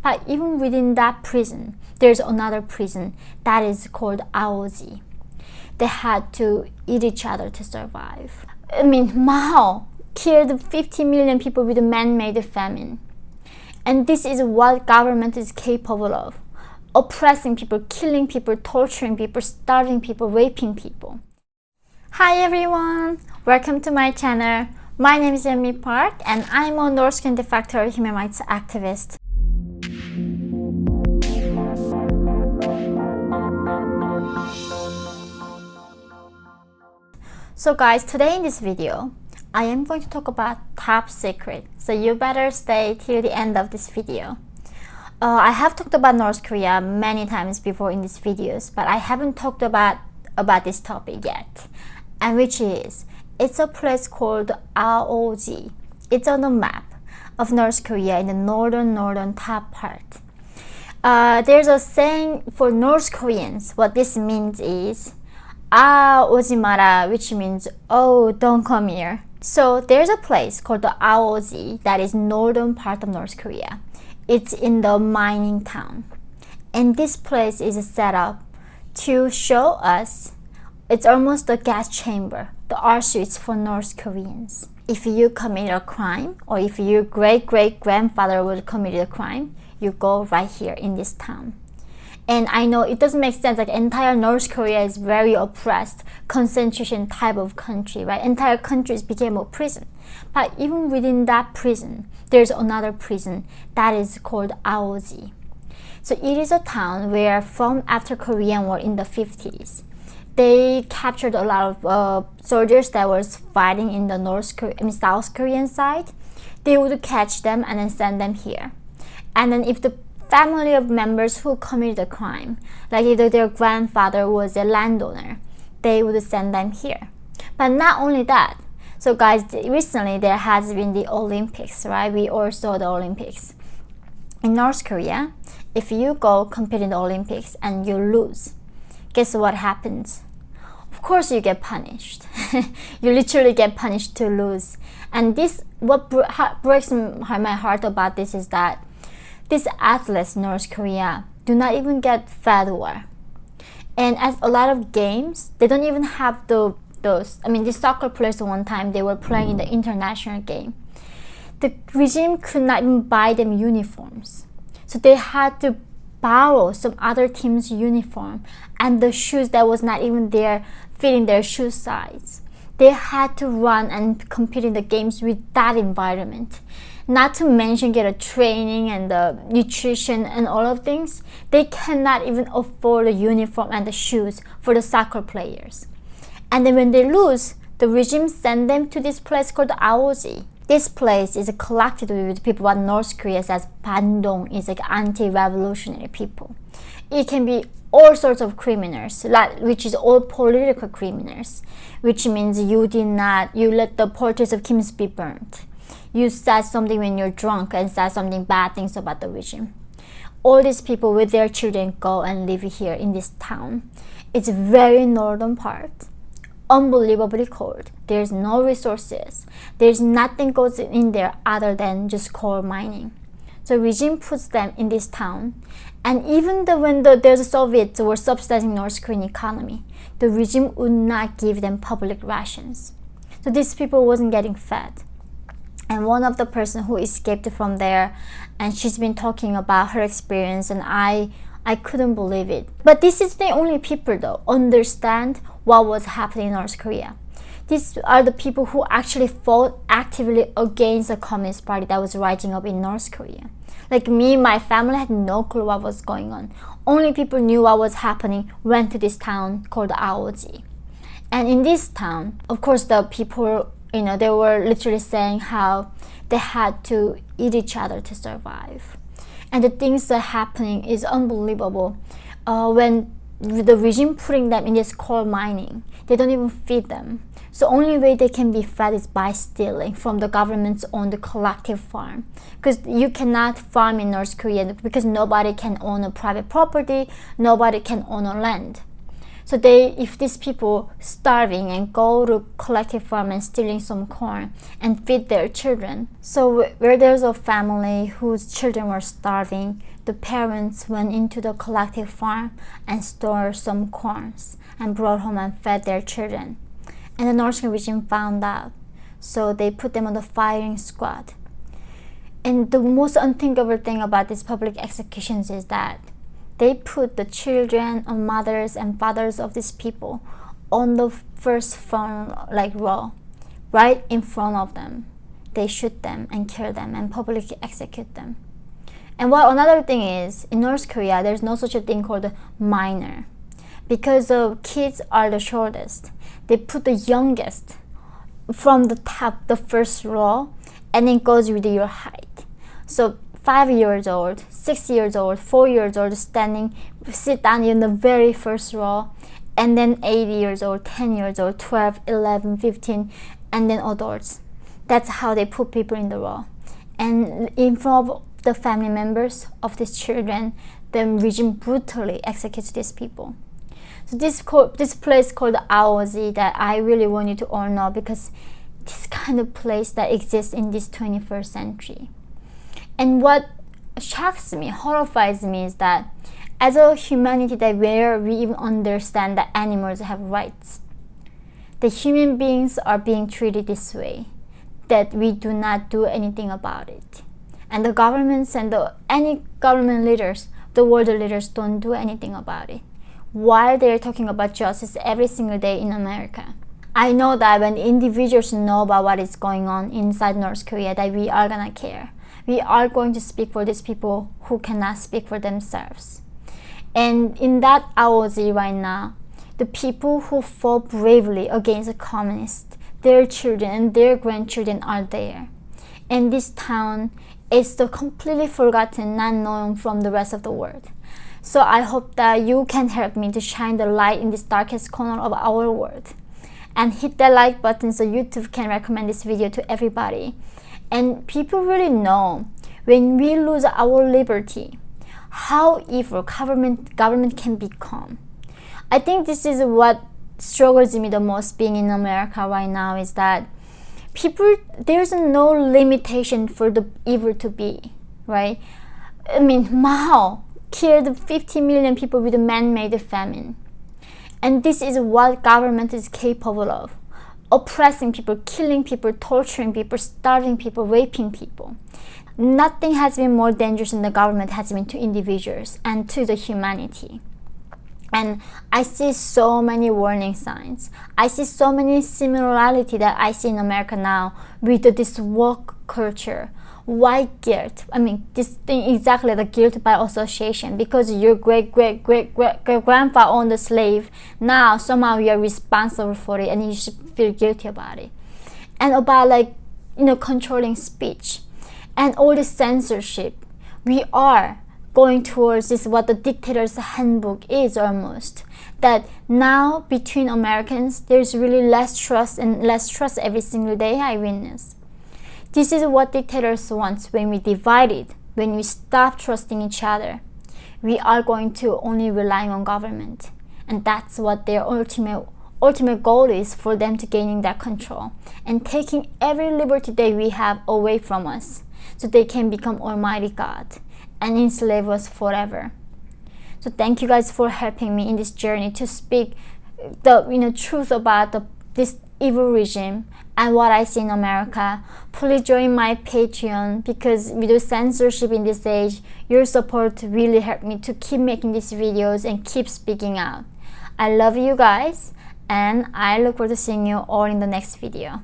But even within that prison, there's another prison that is called Aoji. They had to eat each other to survive. I mean, Mao killed 50 million people with a man-made famine. And this is what government is capable of. Oppressing people, killing people, torturing people, starving people, raping people. Hi everyone! Welcome to my channel. My name is Yeonmi Park and I'm a North Korean de facto human rights activist. So guys, today in this video, I am going to talk about top secret. So you better stay till the end of this video. I have talked about North Korea many times before in these videos, but I haven't talked about this topic yet. And which is, it's a place called Aoji. It's on the map of North Korea in the northern top part. There's a saying for North Koreans. What this means is 오지 마라, which means oh, don't come here. So there's a place called the Aoji that is northern part of North Korea. It's in the mining town, and this place is set up to show us it's almost a gas chamber, the Auschwitz for North Koreans. If you commit a crime, or if your great-great-grandfather would commit a crime, you go right here in this town. And I know it doesn't make sense, like entire North Korea is very oppressed, concentration type of country, right? Entire countries became a prison. But even within that prison, there's another prison that is called Aoji. So it is a town where from after Korean War in the 50s, they captured a lot of soldiers that was fighting in the South Korean side. They would catch them and then send them here. And then if the family of members who committed a crime, like either their grandfather was a landowner, they would send them here. But not only that, so guys, recently there has been the Olympics, right? We all saw the Olympics. In North Korea, if you go compete in the Olympics and you lose, guess what happens? Of course you get punished. You literally get punished to lose. And this, what breaks my heart about this is that these athletes in North Korea do not even get fed well. And at a lot of games, they don't even have these soccer players at one time, they were playing in the international game. The regime could not even buy them uniforms. So they had to borrow some other team's uniform and the shoes that was not even there fitting their shoe size. They had to run and compete in the games with that environment. Not to mention get a training and the nutrition and all of things. They cannot even afford the uniform and the shoes for the soccer players. And then when they lose, the regime send them to this place called Aoji. This place is collected with people what North Korea says bandong is like anti-revolutionary people. It can be all sorts of criminals, which is all political criminals, which means you let the portraits of Kims be burnt. You said something when you're drunk and said something bad things about the regime. All these people with their children go and live here in this town. It's very northern part, unbelievably cold. There's no resources. There's nothing goes in there other than just coal mining. So regime puts them in this town. And even when the Soviets were subsidizing North Korean economy, the regime would not give them public rations. So these people wasn't getting fed. And one of the person who escaped from there, and she's been talking about her experience, and I couldn't believe it. But this is the only people though understand what was happening in North Korea. These are the people who actually fought actively against the Communist Party that was rising up in North Korea. Like me, my family had no clue what was going on. Only people knew what was happening went to this town called Aoji. And in this town, of course, the people, they were literally saying how they had to eat each other to survive. And the things that are happening is unbelievable. When the regime putting them in this coal mining, they don't even feed them. So only way they can be fed is by stealing from the government's own collective farm. Because you cannot farm in North Korea because nobody can own a private property, nobody can own a land. So if these people starving and go to collective farm and stealing some corn and feed their children. So where there's a family whose children were starving, the parents went into the collective farm and stored some corns and brought home and fed their children. And the North Korean regime found out. So they put them on the firing squad. And the most unthinkable thing about these public executions is that they put the children and mothers and fathers of these people on the first front row, right in front of them. They shoot them and kill them and publicly execute them. And what another thing is, in North Korea, there's no such a thing called a minor. Because the kids are the shortest, they put the youngest from the top, the first row, and it goes with your height. So 5 years old, 6 years old, 4 years old sit down in the very first row, and then 8 years old, 10 years old, 12, 11, 15, and then adults. That's how they put people in the row. And in front of the family members of these children, the regime brutally executes these people. So this place called Aoji that I really want you to all know, because this kind of place that exists in this 21st century. And what shocks me, horrifies me, is that as a humanity that where we even understand that animals have rights, the human beings are being treated this way, that we do not do anything about it. And the governments and any government leaders, the world leaders, don't do anything about it, while they're talking about justice every single day in America. I know that when individuals know about what is going on inside North Korea, that we are gonna care. We are going to speak for these people who cannot speak for themselves. And in that Aoji right now, the people who fought bravely against the communists, their children and their grandchildren are there. And this town is the completely forgotten, not known from the rest of the world. So I hope that you can help me to shine the light in this darkest corner of our world. And hit that like button so YouTube can recommend this video to everybody. And people really know, when we lose our liberty, how evil government can become. I think this is what struggles me the most being in America right now, is that there's no limitation for the evil to be, right? I mean, Mao killed 50 million people with a man-made famine. And this is what government is capable of. Oppressing people, killing people, torturing people, starving people, raping people. Nothing has been more dangerous than the government has been to individuals and to the humanity. And I see so many warning signs. I see so many similarity that I see in America now with this woke culture. Why guilt? I mean, this thing exactly, the guilt by association, because your great-great-great-great-grandpa owned a slave. Now somehow you are responsible for it and you should feel guilty about it. And about controlling speech and all this censorship. We are going towards this, what the dictator's handbook is almost. That now between Americans, there's really less trust and less trust every single day I witness. This is what dictators want. When we divide it, when we stop trusting each other, we are going to only rely on government. And that's what their ultimate goal is, for them to gaining that control and taking every liberty that we have away from us, so they can become Almighty God and enslave us forever. So thank you guys for helping me in this journey to speak the truth about this evil regime and what I see in America. Please join my Patreon, because with the censorship in this age, your support really helped me to keep making these videos and keep speaking out. I love you guys, and I look forward to seeing you all in the next video.